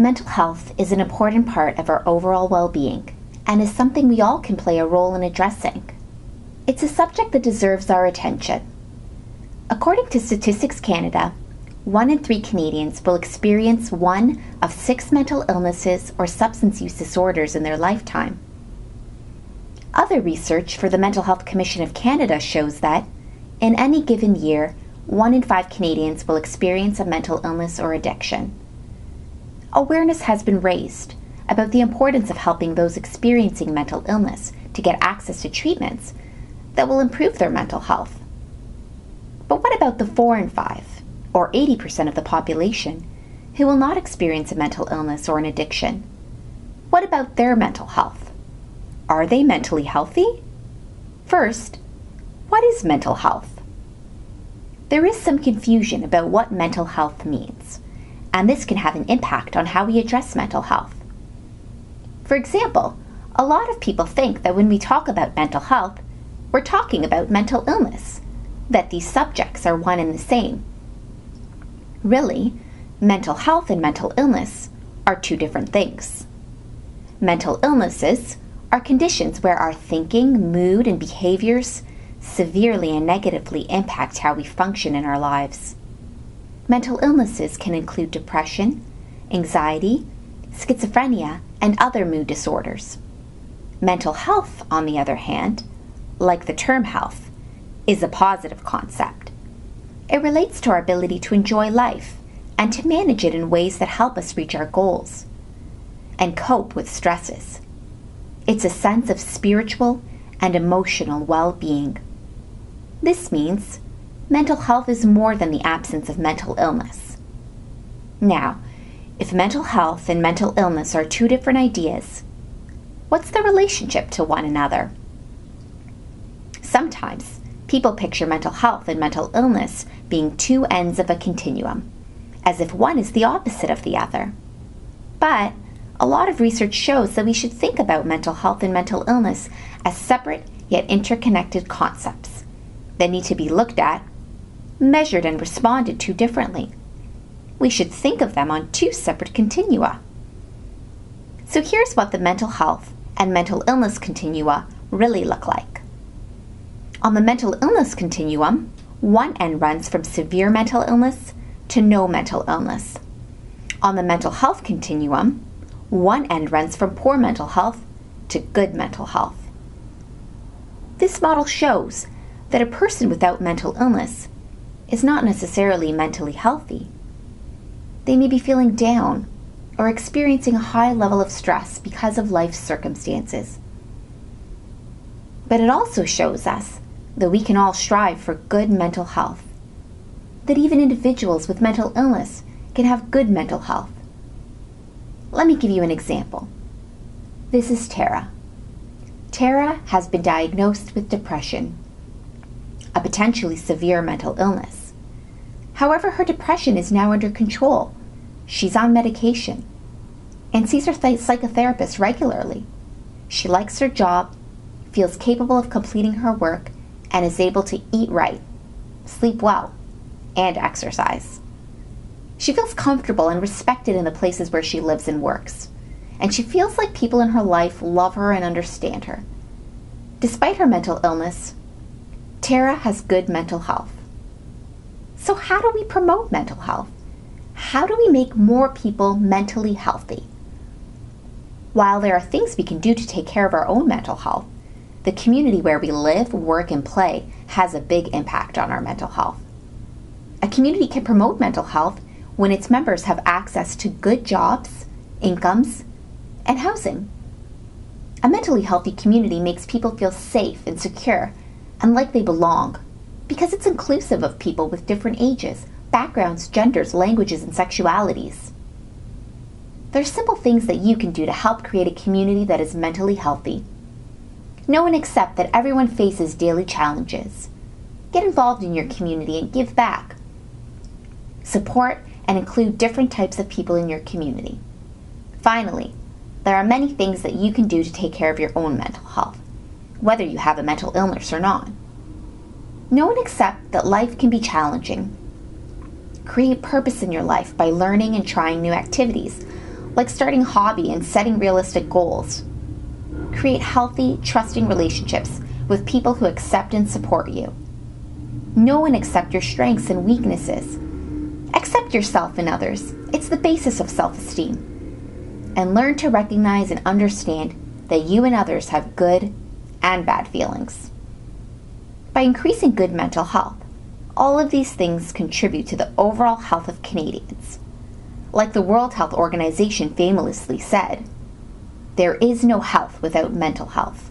Mental health is an important part of our overall well-being and is something we all can play a role in addressing. It's a subject that deserves our attention. According to Statistics Canada, 1 in 3 Canadians will experience one of 6 mental illnesses or substance use disorders in their lifetime. Other research for the Mental Health Commission of Canada shows that, in any given year, 1 in 5 Canadians will experience a mental illness or addiction. Awareness has been raised about the importance of helping those experiencing mental illness to get access to treatments that will improve their mental health. But what about the 4 in 5, or 80% of the population, who will not experience a mental illness or an addiction? What about their mental health? Are they mentally healthy? First, what is mental health? There is some confusion about what mental health means, and this can have an impact on how we address mental health. For example, a lot of people think that when we talk about mental health, we're talking about mental illness, that these subjects are one and the same. Really, mental health and mental illness are two different things. Mental illnesses are conditions where our thinking, mood, and behaviors severely and negatively impact how we function in our lives. Mental illnesses can include depression, anxiety, schizophrenia, and other mood disorders. Mental health, on the other hand, like the term health, is a positive concept. It relates to our ability to enjoy life and to manage it in ways that help us reach our goals and cope with stresses. It's a sense of spiritual and emotional well-being. This means mental health is more than the absence of mental illness. Now, if mental health and mental illness are two different ideas, what's the relationship to one another? Sometimes, people picture mental health and mental illness being two ends of a continuum, as if one is the opposite of the other. But a lot of research shows that we should think about mental health and mental illness as separate yet interconnected concepts that need to be looked at, measured, and responded to differently. We should think of them on two separate continua. So here's what the mental health and mental illness continua really look like. On the mental illness continuum, one end runs from severe mental illness to no mental illness. On the mental health continuum, one end runs from poor mental health to good mental health. This model shows that a person without mental illness is not necessarily mentally healthy. They may be feeling down or experiencing a high level of stress because of life's circumstances. But it also shows us that we can all strive for good mental health, that even individuals with mental illness can have good mental health. Let me give you an example. This is Tara. Tara has been diagnosed with depression, a potentially severe mental illness. However, her depression is now under control. She's on medication and sees her psychotherapist regularly. She likes her job, feels capable of completing her work, and is able to eat right, sleep well, and exercise. She feels comfortable and respected in the places where she lives and works, and she feels like people in her life love her and understand her. Despite her mental illness, Tara has good mental health. So how do we promote mental health? How do we make more people mentally healthy? While there are things we can do to take care of our own mental health, the community where we live, work, and play has a big impact on our mental health. A community can promote mental health when its members have access to good jobs, incomes, and housing. A mentally healthy community makes people feel safe and secure and like they belong because it's inclusive of people with different ages, backgrounds, genders, languages, and sexualities. There are simple things that you can do to help create a community that is mentally healthy. Know and accept that everyone faces daily challenges. Get involved in your community and give back. Support and include different types of people in your community. Finally, there are many things that you can do to take care of your own mental health, whether you have a mental illness or not. Know and accept that life can be challenging. Create purpose in your life by learning and trying new activities, like starting a hobby and setting realistic goals. Create healthy, trusting relationships with people who accept and support you. Know and accept your strengths and weaknesses. Accept yourself and others. It's the basis of self-esteem. And learn to recognize and understand that you and others have good and bad feelings. By increasing good mental health, all of these things contribute to the overall health of Canadians. Like the World Health Organization famously said, there is no health without mental health.